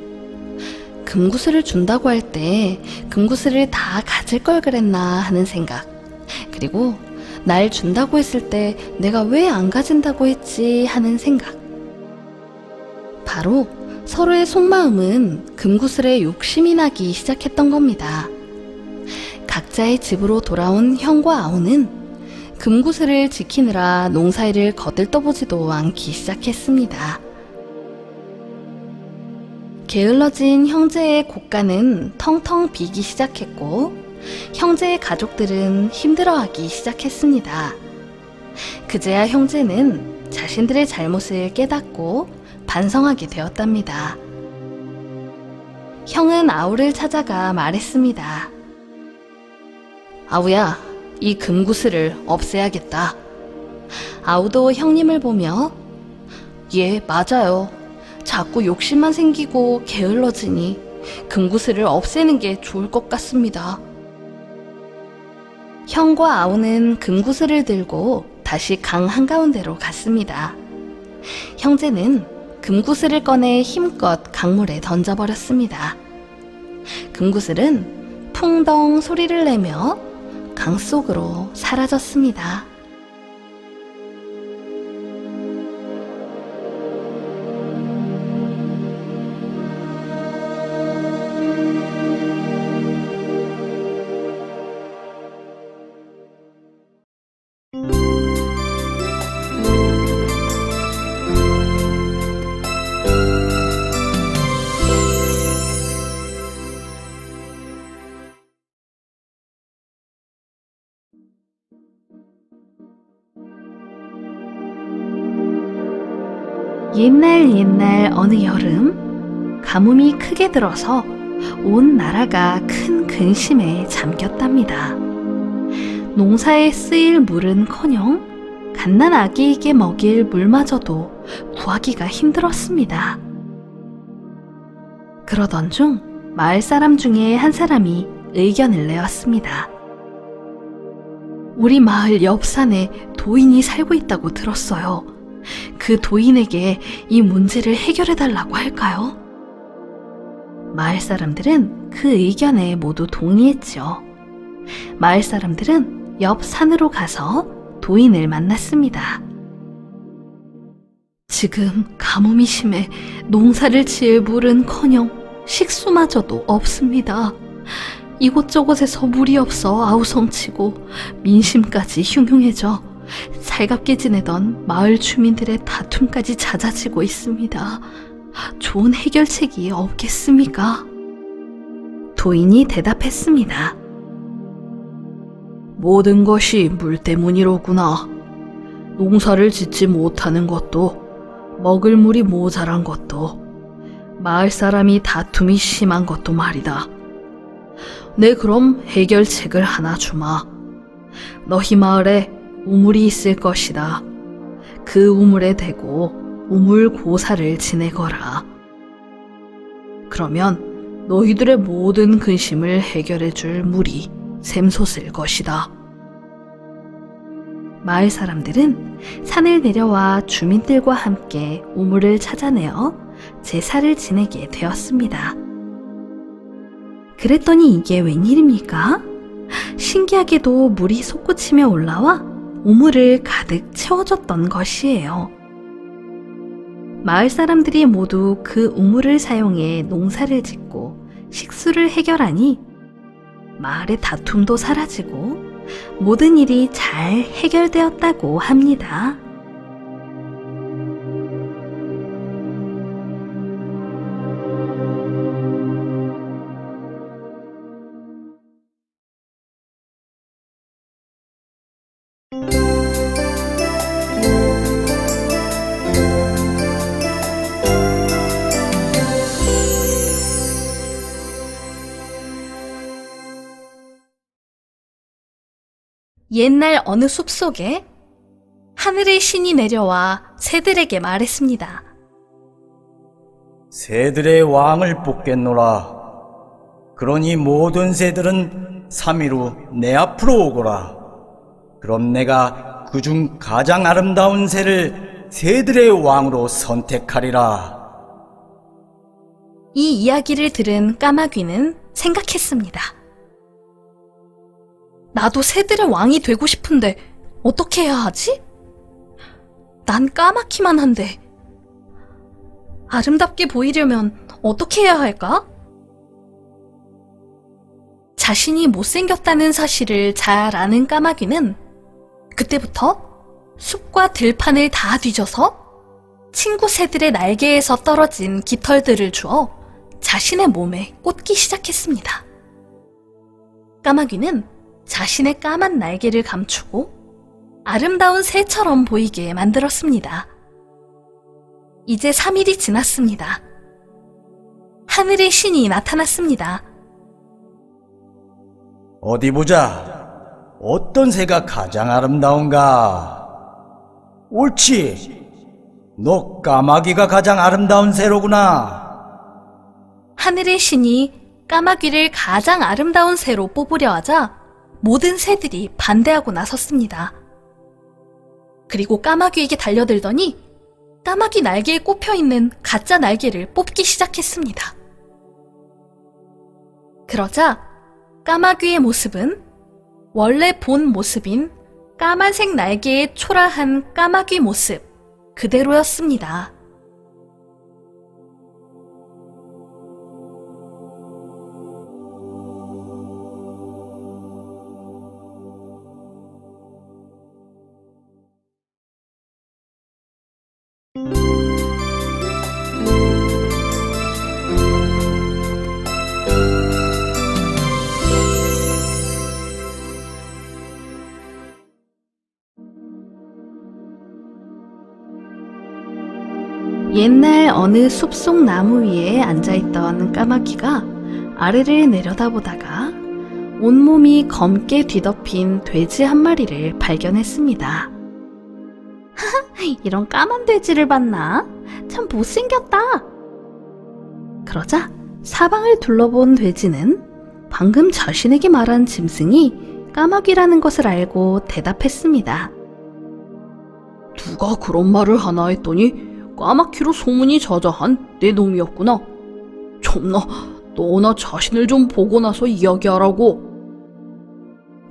금구슬을 준다고 할 때 금구슬을 다 가질 걸 그랬나 하는 생각, 그리고 날 준다고 했을 때 내가 왜 안 가진다고 했지 하는 생각. 바로 서로의 속마음은 금구슬에 욕심이 나기 시작했던 겁니다. 각자의 집으로 돌아온 형과 아우는 금구슬을 지키느라 농사일을 거들떠보지도 않기 시작했습니다. 게을러진 형제의 곳간은 텅텅 비기 시작했고 형제의 가족들은 힘들어하기 시작했습니다. 그제야 형제는 자신들의 잘못을 깨닫고 반성하게 되었답니다. 형은 아우를 찾아가 말했습니다. 아우야, 이 금구슬을 없애야겠다. 아우도 형님을 보며 예, 맞아요. 자꾸 욕심만 생기고 게을러지니 금구슬을 없애는 게 좋을 것 같습니다. 형과 아우는 금구슬을 들고 다시 강 한가운데로 갔습니다. 형제는 금구슬을 꺼내 힘껏 강물에 던져버렸습니다. 금구슬은 풍덩 소리를 내며 강 속으로 사라졌습니다. 옛날 어느 여름, 가뭄이 크게 들어서 온 나라가 큰 근심에 잠겼답니다. 농사에 쓰일 물은커녕 갓난 아기에게 먹일 물마저도 구하기가 힘들었습니다. 그러던 중 마을 사람 중에 한 사람이 의견을 내었습니다. 우리 마을 옆 산에 도인이 살고 있다고 들었어요. 그 도인에게 이 문제를 해결해달라고 할까요? 마을 사람들은 그 의견에 모두 동의했죠. 마을 사람들은 옆 산으로 가서 도인을 만났습니다. 지금 가뭄이 심해 농사를 지을 물은커녕 식수마저도 없습니다. 이곳저곳에서 물이 없어 아우성치고 민심까지 흉흉해져 살갑게 지내던 마을 주민들의 다툼까지 잦아지고 있습니다. 좋은 해결책이 없겠습니까? 도인이 대답했습니다. 모든 것이 물 때문이로구나. 농사를 짓지 못하는 것도, 먹을 물이 모자란 것도, 마을 사람이 다툼이 심한 것도 말이다. 네, 그럼 해결책을 하나 주마. 너희 마을에 우물이 있을 것이다. 그 우물에 대고 우물 고사를 지내거라. 그러면 너희들의 모든 근심을 해결해 줄 물이 샘솟을 것이다. 마을 사람들은 산을 내려와 주민들과 함께 우물을 찾아내어 제사를 지내게 되었습니다. 그랬더니 이게 웬일입니까? 신기하게도 물이 솟구치며 올라와 우물을 가득 채워줬던 것이에요. 마을 사람들이 모두 그 우물을 사용해 농사를 짓고 식수를 해결하니 마을의 다툼도 사라지고 모든 일이 잘 해결되었다고 합니다. 옛날 어느 숲속에 하늘의 신이 내려와 새들에게 말했습니다. 새들의 왕을 뽑겠노라. 그러니 모든 새들은 3일 후 내 앞으로 오거라. 그럼 내가 그중 가장 아름다운 새를 새들의 왕으로 선택하리라. 이 이야기를 들은 까마귀는 생각했습니다. 나도 새들의 왕이 되고 싶은데 어떻게 해야 하지? 난 까맣기만 한데 아름답게 보이려면 어떻게 해야 할까? 자신이 못생겼다는 사실을 잘 아는 까마귀는 그때부터 숲과 들판을 다 뒤져서 친구 새들의 날개에서 떨어진 깃털들을 주워 자신의 몸에 꽂기 시작했습니다. 까마귀는 자신의 까만 날개를 감추고 아름다운 새처럼 보이게 만들었습니다. 이제 3일이 지났습니다. 하늘의 신이 나타났습니다. 어디 보자. 어떤 새가 가장 아름다운가? 옳지. 너 까마귀가 가장 아름다운 새로구나. 하늘의 신이 까마귀를 가장 아름다운 새로 뽑으려 하자 모든 새들이 반대하고 나섰습니다. 그리고 까마귀에게 달려들더니 까마귀 날개에 꼽혀있는 가짜 날개를 뽑기 시작했습니다. 그러자 까마귀의 모습은 원래 본 모습인 까만색 날개의 초라한 까마귀 모습 그대로였습니다. 옛날 어느 숲속 나무 위에 앉아있던 까마귀가 아래를 내려다보다가 온몸이 검게 뒤덮인 돼지 한 마리를 발견했습니다. 이런 까만 돼지를 봤나? 참 못생겼다. 그러자 사방을 둘러본 돼지는 방금 자신에게 말한 짐승이 까마귀라는 것을 알고 대답했습니다. 누가 그런 말을 하나 했더니 까맣기로 소문이 자자한 내 놈이었구나. 참나, 너나 자신을 좀 보고 나서 이야기하라고.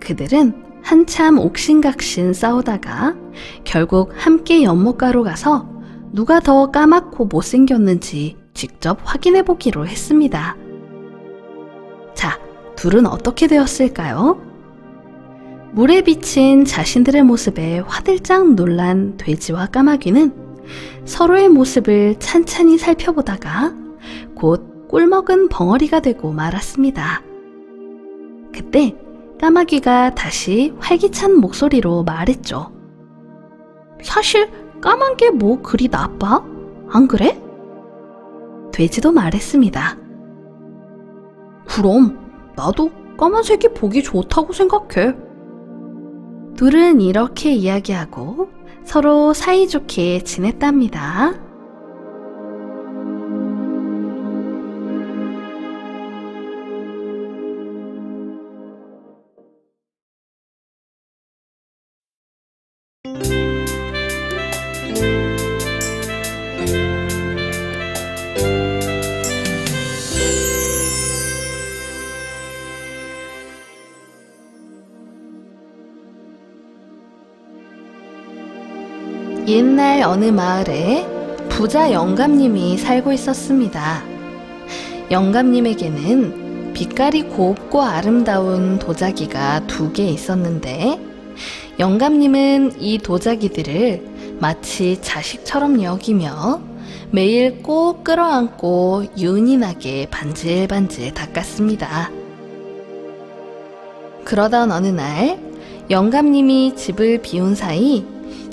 그들은 한참 옥신각신 싸우다가 결국 함께 연못가로 가서 누가 더 까맣고 못생겼는지 직접 확인해 보기로 했습니다. 자, 둘은 어떻게 되었을까요? 물에 비친 자신들의 모습에 화들짝 놀란 돼지와 까마귀는 서로의 모습을 찬찬히 살펴보다가 곧 꿀먹은 벙어리가 되고 말았습니다. 그때 까마귀가 다시 활기찬 목소리로 말했죠. 사실 까만 게 뭐 그리 나빠? 안 그래? 돼지도 말했습니다. 그럼 나도 까만색이 보기 좋다고 생각해. 둘은 이렇게 이야기하고 서로 사이좋게 지냈답니다. 옛날 어느 마을에 부자 영감님이 살고 있었습니다. 영감님에게는 빛깔이 곱고 아름다운 도자기가 2개 있었는데, 영감님은 이 도자기들을 마치 자식처럼 여기며 매일 꼭 끌어안고 윤이 나게 반질반질 닦았습니다. 그러던 어느 날 영감님이 집을 비운 사이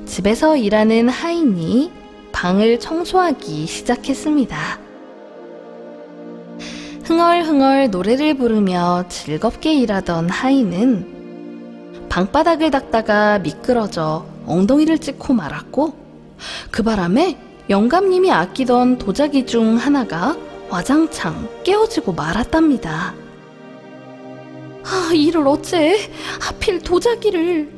집에서 일하는 하인이 방을 청소하기 시작했습니다. 흥얼흥얼 노래를 부르며 즐겁게 일하던 하인은 방바닥을 닦다가 미끄러져 엉덩이를 찍고 말았고, 그 바람에 영감님이 아끼던 도자기 중 하나가 와장창 깨어지고 말았답니다. 이를 어째 하필 도자기를.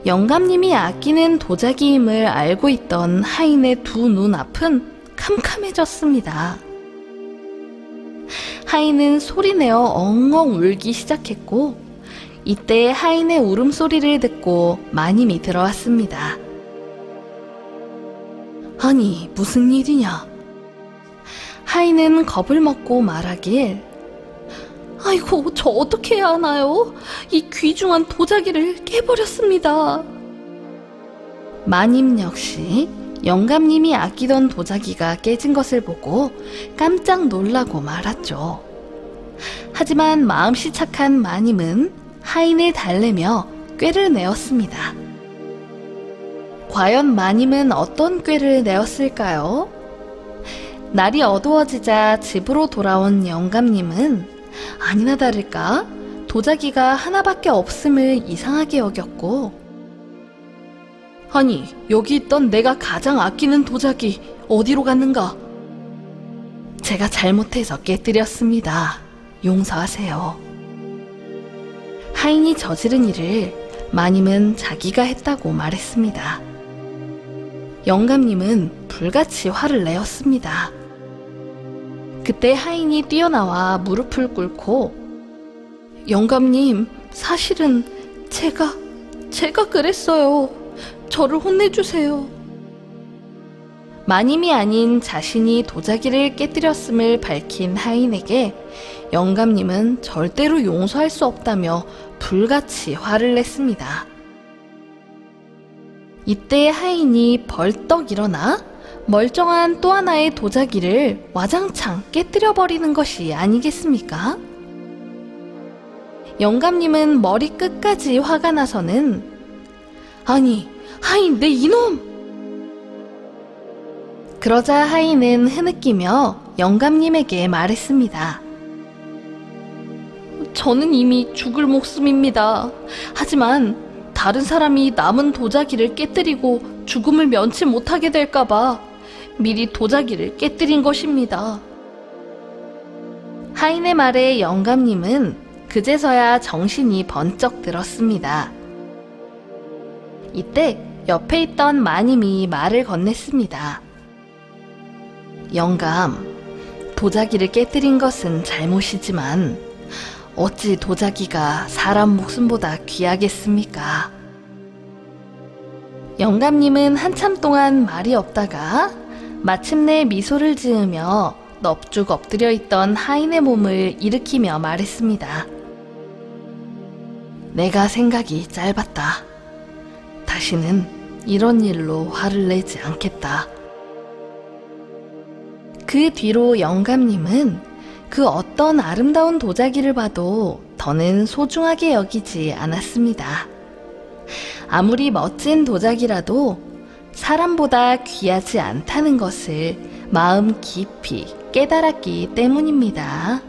영감님이 아끼는 도자기임을 알고 있던 하인의 2 눈앞은 캄캄해졌습니다. 하인은 소리내어 엉엉 울기 시작했고, 이때 하인의 울음소리를 듣고 마님이 들어왔습니다. 아니, 무슨 일이냐? 하인은 겁을 먹고 말하길, 아이고, 저 어떻게 해야 하나요? 이 귀중한 도자기를 깨버렸습니다. 마님 역시 영감님이 아끼던 도자기가 깨진 것을 보고 깜짝 놀라고 말았죠. 하지만 마음씨 착한 마님은 하인을 달래며 꾀를 내었습니다. 과연 마님은 어떤 꾀를 내었을까요? 날이 어두워지자 집으로 돌아온 영감님은 아니나 다를까 도자기가 하나밖에 없음을 이상하게 여겼고, 아니, 여기 있던 내가 가장 아끼는 도자기 어디로 갔는가? 제가 잘못해서 깨뜨렸습니다. 용서하세요. 하인이 저지른 일을 마님은 자기가 했다고 말했습니다. 영감님은 불같이 화를 내었습니다. 그때 하인이 뛰어나와 무릎을 꿇고, 영감님, 사실은 제가 그랬어요. 저를 혼내주세요. 마님이 아닌 자신이 도자기를 깨뜨렸음을 밝힌 하인에게 영감님은 절대로 용서할 수 없다며 불같이 화를 냈습니다. 이때 하인이 벌떡 일어나 멀쩡한 또 하나의 도자기를 와장창 깨뜨려버리는 것이 아니겠습니까? 영감님은 머리 끝까지 화가 나서는, 아니, 하인, 내 이놈! 그러자 하인은 흐느끼며 영감님에게 말했습니다. 저는 이미 죽을 목숨입니다. 하지만 다른 사람이 남은 도자기를 깨뜨리고 죽음을 면치 못하게 될까봐 미리 도자기를 깨뜨린 것입니다. 하인의 말에 영감님은 그제서야 정신이 번쩍 들었습니다. 이때 옆에 있던 마님이 말을 건넸습니다. 영감, 도자기를 깨뜨린 것은 잘못이지만 어찌 도자기가 사람 목숨보다 귀하겠습니까? 영감님은 한참 동안 말이 없다가 마침내 미소를 지으며 넙죽 엎드려 있던 하인의 몸을 일으키며 말했습니다. 내가 생각이 짧았다. 다시는 이런 일로 화를 내지 않겠다. 그 뒤로 영감님은 그 어떤 아름다운 도자기를 봐도 더는 소중하게 여기지 않았습니다. 아무리 멋진 도자기라도 사람보다 귀하지 않다는 것을 마음 깊이 깨달았기 때문입니다.